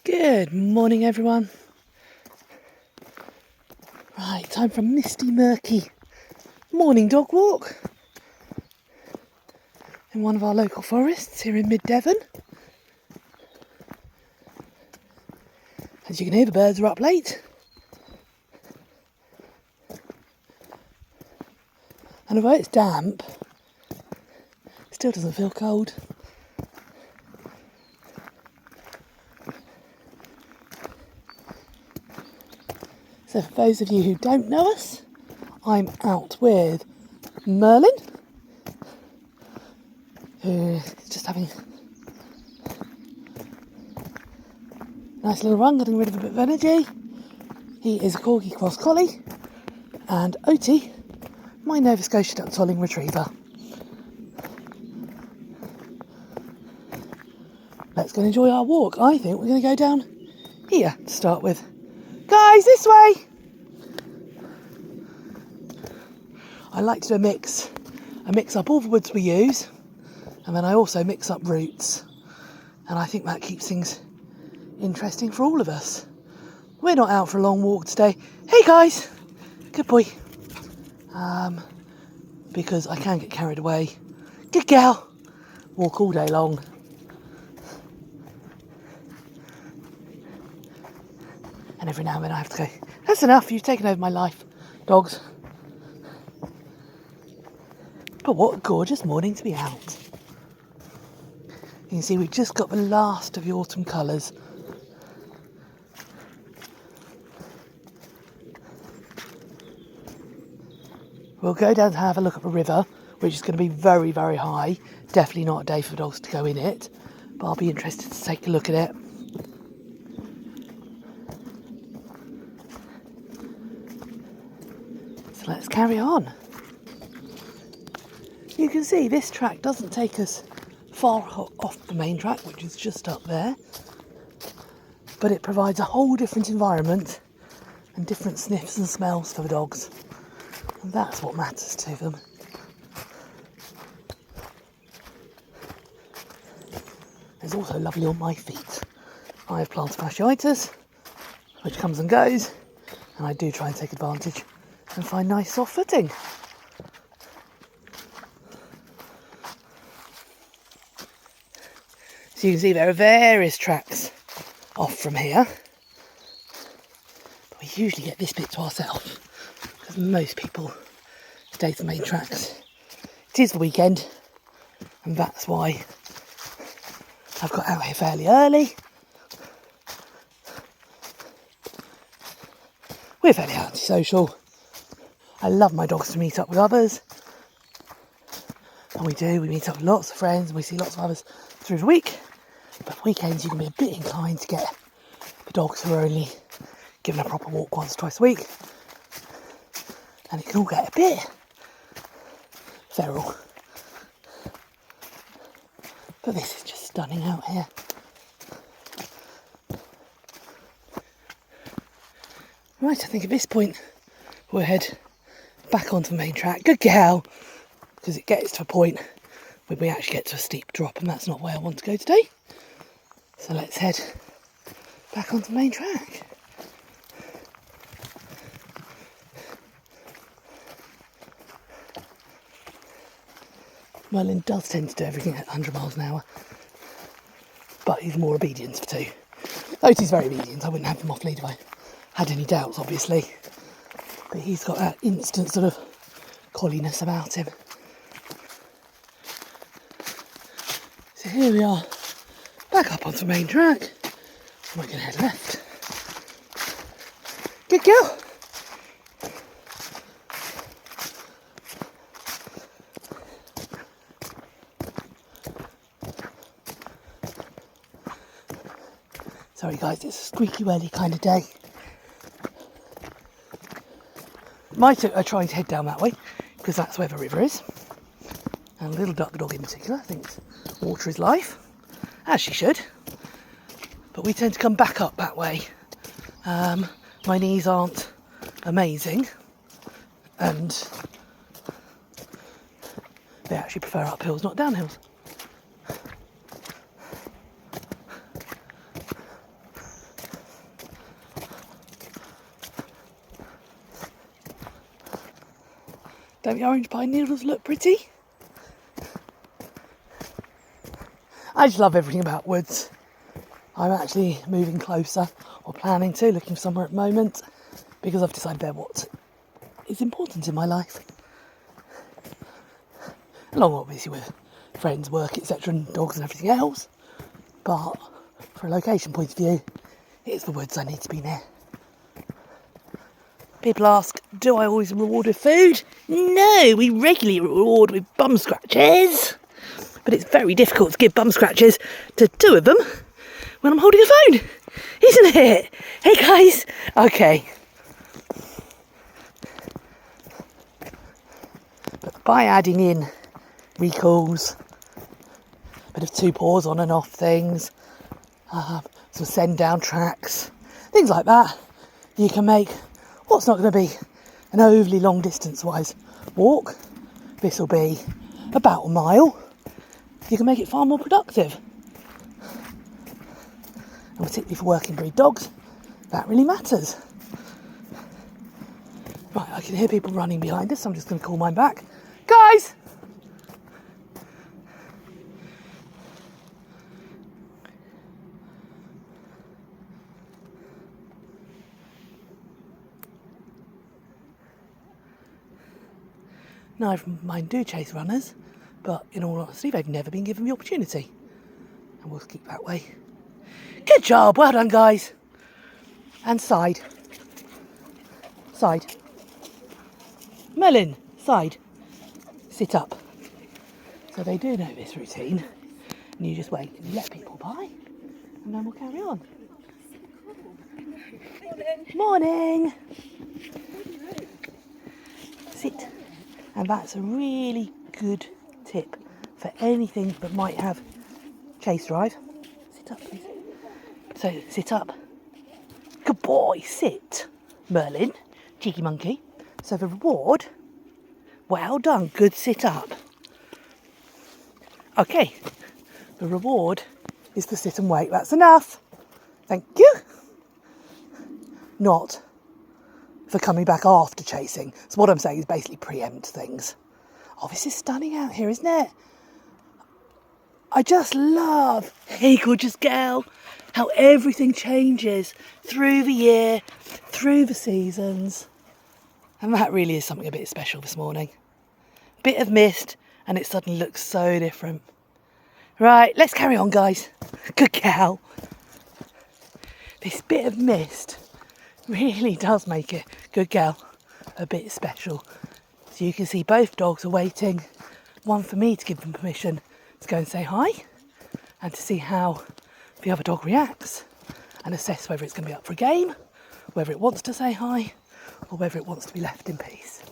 Good morning, everyone. Right, time for a misty, murky morning dog walk in one of our local forests here in mid-Devon. As you can hear, the birds are up late. And although it's damp, it still doesn't feel cold. So for those of you who don't know us, I'm out with Merlin, who is just having a nice little run, getting rid of a bit of energy. He is a Corgi Cross Collie, and Oti, my Nova Scotia Duck Tolling Retriever. Let's go and enjoy our walk. I think we're going to go down here to start with. Guys, this way! I like to do a mix. I mix up all the woods we use, and then I also mix up routes. And I think that keeps things interesting for all of us. We're not out for a long walk today. Hey guys! Good boy. Because I can get carried away. Good gal! Walk all day long. And every now and then I have to go, that's enough, you've taken over my life, dogs. But what a gorgeous morning to be out. You can see we've just got the last of the autumn colours. We'll go down to have a look at the river, which is going to be very, very high. Definitely not a day for dogs to go in it, but I'll be interested to take a look at it. So let's carry on. You can see this track doesn't take us far off the main track, which is just up there, but it provides a whole different environment and different sniffs and smells for the dogs, and that's what matters to them. It's also lovely on my feet. I have plantar fasciitis, which comes and goes, and I do try and take advantage and find nice soft footing. So you can see there are various tracks off from here, but we usually get this bit to ourselves because most people stay to the main tracks. It is the weekend, and that's why I've got out here fairly early. We're fairly antisocial. I love my dogs to meet up with others, and we meet up with lots of friends and we see lots of others through the week. But weekends you can be a bit inclined to get the dogs who are only given a proper walk once or twice a week, and it can all get a bit feral. But this is just stunning out here. Right, I think at this point we'll head back onto the main track. Good gal! Because it gets to a point where we actually get to a steep drop, and that's not where I want to go today. So let's head back onto the main track. Merlin does tend to do everything at 100 miles an hour, but he's more obedient for two. Oti's very obedient. I wouldn't have him off lead if I had any doubts, obviously. But he's got that instant sort of colliness about him. So here we are, back up onto the main track, and we're going to head left. Good girl! Sorry guys, it's a squeaky welly kind of day. Might try to head down that way, because that's where the river is. And little duck, the dog in particular, thinks water is life, as she should. But we tend to come back up that way. My knees aren't amazing, and they actually prefer uphills, not downhills. Don't the orange pine needles look pretty? I just love everything about woods. I'm actually moving closer, or planning to, looking for somewhere at the moment, because I've decided they're what is important in my life. Along obviously with friends, work, etc, and dogs and everything else. But for a location point of view, it's the woods I need to be near. People ask, do I always reward with food? No, we regularly reward with bum scratches. But it's very difficult to give bum scratches to two of them when I'm holding a phone, isn't it? Hey guys, okay. But by adding in recalls, a bit of two paws on and off things, some send down tracks, things like that, you can make what's not going to be an overly long distance wise walk. This will be about a mile. You can make it far more productive. And particularly for working breed dogs, that really matters. Right, I can hear people running behind us, so I'm just going to call mine back. Guys! Neither of mine do chase runners, but in all honesty, they've never been given the opportunity. And we'll keep that way. Good job, well done guys. And side. Side. Merlin, side. Sit up. So they do know this routine. And you just wait and you let people by. And then we'll carry on. Morning. Sit. And that's a really good tip for anything that might have chase drive. Sit up, please. So, sit up. Good boy, sit. Merlin, cheeky monkey. So the reward, well done, good sit up. Okay, the reward is the sit and wait. That's enough. Thank you. Not for coming back after chasing. So what I'm saying is basically preempt things. Oh, this is stunning out here, isn't it? I just love, hey gorgeous girl, how everything changes through the year, through the seasons. And that really is something a bit special this morning. Bit of mist and it suddenly looks so different. Right, let's carry on guys. Good girl. This bit of mist really does make it, good girl, a bit special. So you can see both dogs are waiting, one for me to give them permission to go and say hi, and to see how the other dog reacts, and assess whether it's going to be up for a game, whether it wants to say hi, or whether it wants to be left in peace.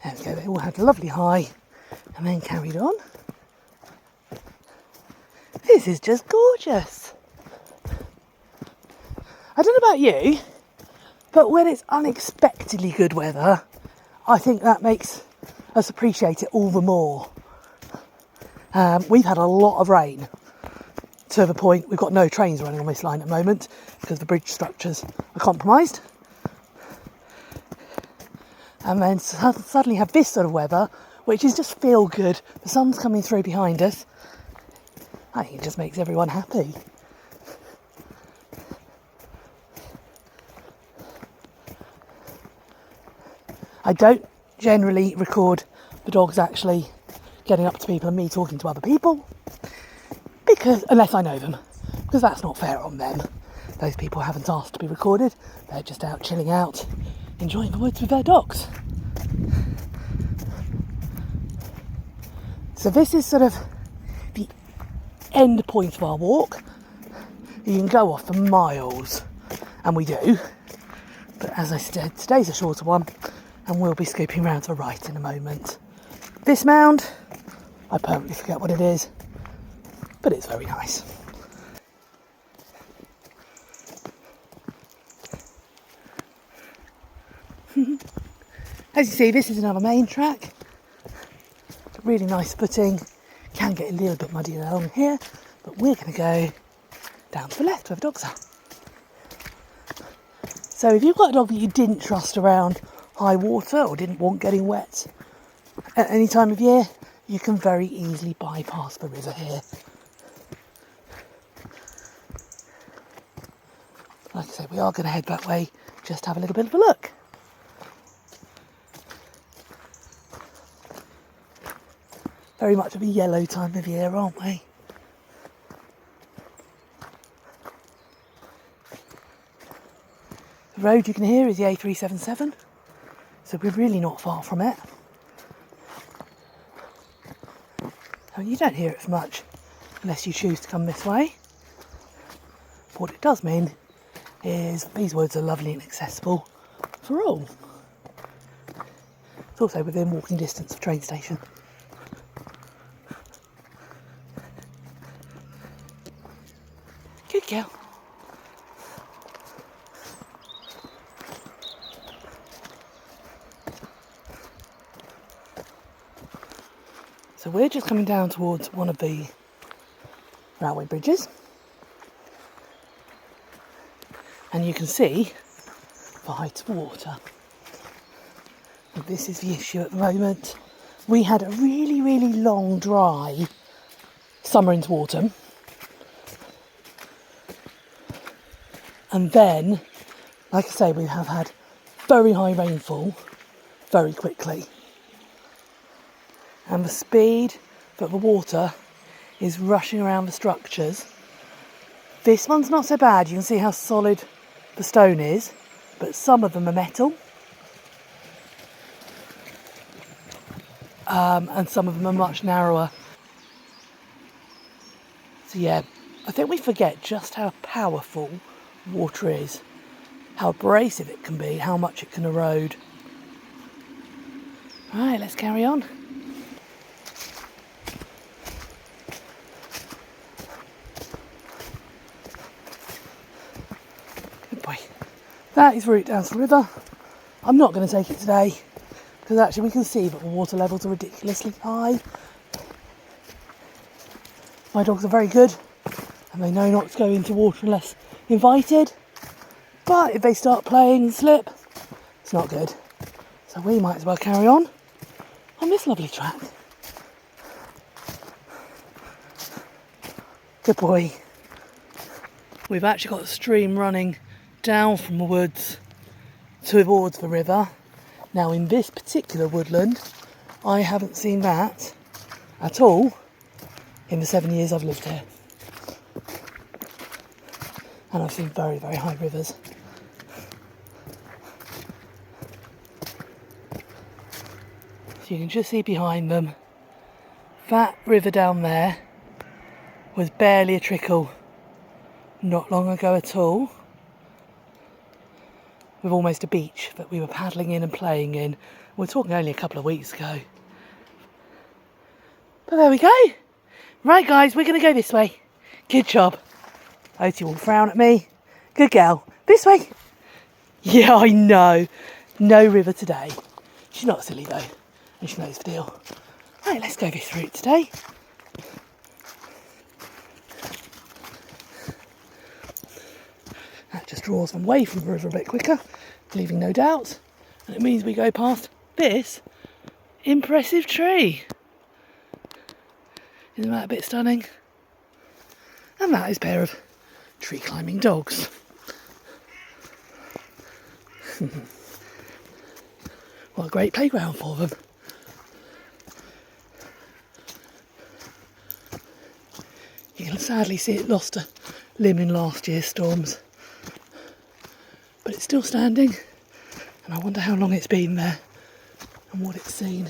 There we go, they all had a lovely hi, and then carried on. This is just gorgeous. I don't know about you, but when it's unexpectedly good weather, I think that makes us appreciate it all the more. We've had a lot of rain to the point we've got no trains running on this line at the moment because the bridge structures are compromised. And then suddenly have this sort of weather, which is just feel good. The sun's coming through behind us. I think it just makes everyone happy. I don't generally record the dogs actually getting up to people and me talking to other people, because unless I know them, because that's not fair on them. Those people haven't asked to be recorded, they're just out chilling out, enjoying the woods with their dogs. So this is sort of the end point of our walk. You can go off for miles, and we do, but as I said, today's a shorter one, and we'll be scooping round to the right in a moment. This mound, I permanently forget what it is, but it's very nice. As you see, this is another main track. Really nice footing. Can get a little bit muddy along here, but we're going to go down to the left where the dogs are. So if you've got a dog that you didn't trust around high water or didn't want getting wet at any time of year, you can very easily bypass the river here. Like I said, we are going to head that way, just have a little bit of a look. Very much of a yellow time of year, aren't we? The road you can hear is the A377, so we're really not far from it. And you don't hear it much unless you choose to come this way. What it does mean is these woods are lovely and accessible for all. It's also within walking distance of train station. Good girl. So we're just coming down towards one of the railway bridges. And you can see the height of water. And this is the issue at the moment. We had a really, really long, dry summer into autumn. And then, like I say, we have had very high rainfall very quickly. And the speed that the water is rushing around the structures. This one's not so bad. You can see how solid the stone is, but some of them are metal. And some of them are much narrower. So yeah, I think we forget just how powerful water is, how abrasive it can be, how much it can erode. Right, let's carry on. Good boy. That is route down to the river. I'm not going to take it today because actually we can see that the water levels are ridiculously high. My dogs are very good and they know not to go into water unless invited. But if they start playing and slip, it's not good. So we might as well carry on this lovely track. Good boy. We've actually got a stream running down from the woods towards the river. Now in this particular woodland, I haven't seen that at all in the 7 years I've lived here. And I've seen very, very high rivers. So you can just see behind them, that river down there was barely a trickle not long ago at all. With almost a beach that we were paddling in and playing in. We're talking only a couple of weeks ago. But there we go. Right guys, we're going to go this way. Good job. Oti will frown at me. Good girl. This way. Yeah, I know. No river today. She's not silly though. And she knows the deal. Right, let's go this route today. That just draws them away from the river a bit quicker, leaving no doubt. And it means we go past this impressive tree. Isn't that a bit stunning? And that is a pair of tree climbing dogs. What a great playground for them. You can sadly see it lost a limb in last year's storms. But it's still standing, and I wonder how long it's been there and what it's seen.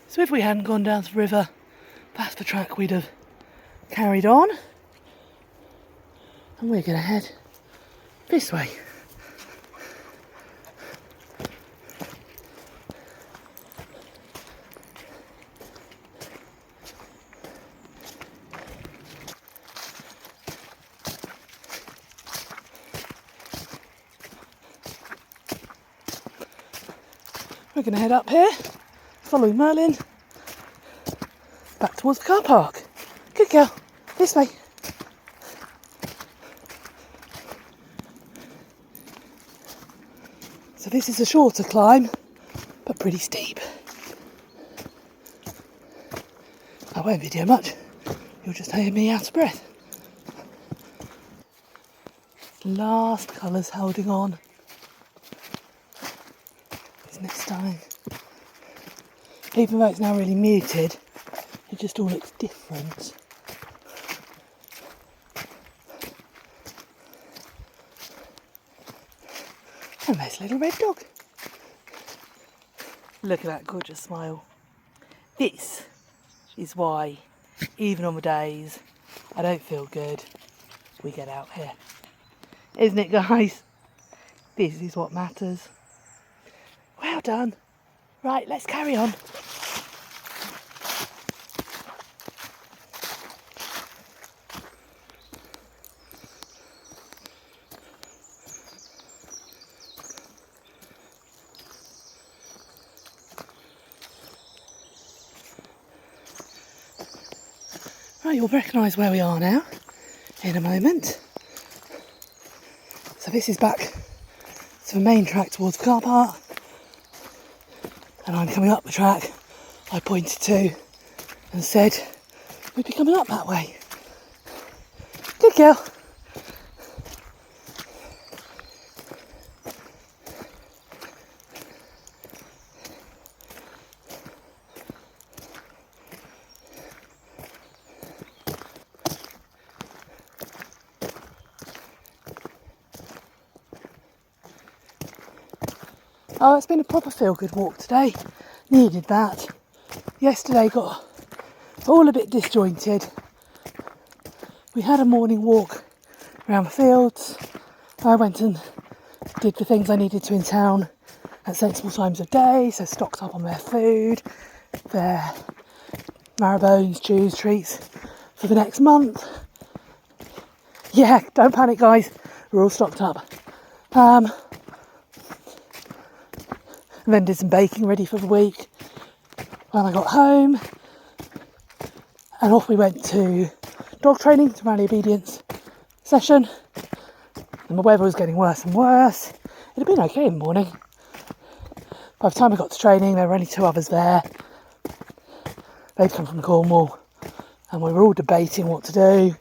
So if we hadn't gone down the river, that's the track we'd have carried on. And we're going to head this way. We're going to head up here, following Merlin, back towards the car park. Good girl, this way. So this is a shorter climb, but pretty steep. I won't video much, you'll just hear me out of breath. Last colours holding on. Isn't it stunning? Even though it's now really muted, it just all looks different. And there's a little red dog. Look at that gorgeous smile. This is why, even on the days I don't feel good, we get out here. Isn't it, guys? This is what matters. Well done. Right, let's carry on. Right, you'll recognise where we are now in a moment. So this is back to the main track towards the car park, and I'm coming up the track I pointed to and said we'd be coming up that way. Good girl. Oh, it's been a proper feel-good walk today. Needed that. Yesterday got all a bit disjointed. We had a morning walk around the fields. I went and did the things I needed to in town at sensible times of day, so stocked up on their food, their marrowbones, chews, treats for the next month. Yeah, don't panic, guys. We're all stocked up. And then did some baking ready for the week. When I got home, and off we went to dog training, to rally obedience session. And the weather was getting worse and worse. It had been okay in the morning. By the time I got to training, there were only 2 others there. They'd come from Cornwall, and we were all debating what to do.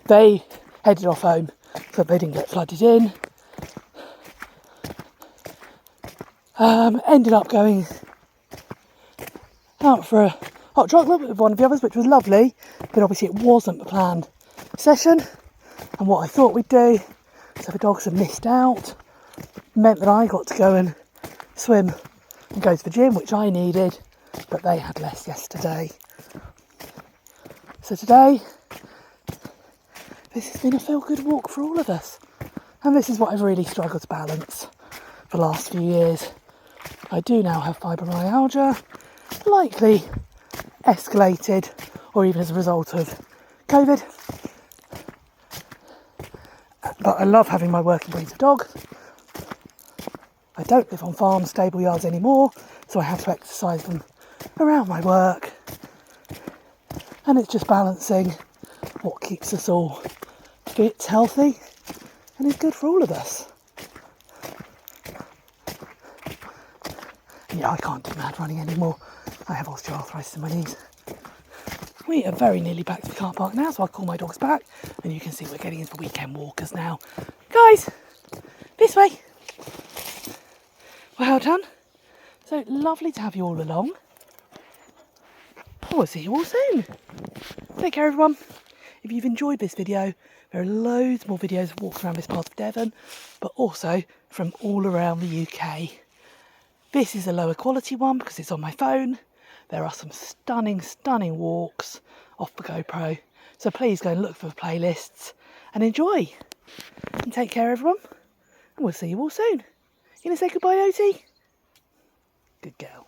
They headed off home so they didn't get flooded in. Ended up going out for a hot chocolate with one of the others, which was lovely, but obviously it wasn't the planned session. And what I thought we'd do, so the dogs had missed out, meant that I got to go and swim and go to the gym, which I needed, but they had less yesterday. So today, this has been a feel-good walk for all of us. And this is what I've really struggled to balance for the last few years. I do now have fibromyalgia, likely escalated or even as a result of COVID. But I love having my working breeds of dog. I don't live on farm stable yards anymore, so I have to exercise them around my work. And it's just balancing what keeps us all fit, healthy, and is good for all of us. Yeah, I can't do mad running anymore. I have osteoarthritis in my knees. We are very nearly back to the car park now, so I'll call my dogs back, and you can see we're getting into the weekend walkers now. Guys, this way. Well done. So lovely to have you all along. I'll see you all soon. Take care, everyone. If you've enjoyed this video, there are loads more videos of walks around this part of Devon, but also from all around the UK. This is a lower quality one because it's on my phone. There are some stunning, stunning walks off the GoPro. So please go and look for the playlists and enjoy. And take care, everyone. And we'll see you all soon. You gonna say goodbye, Oti? Good girl.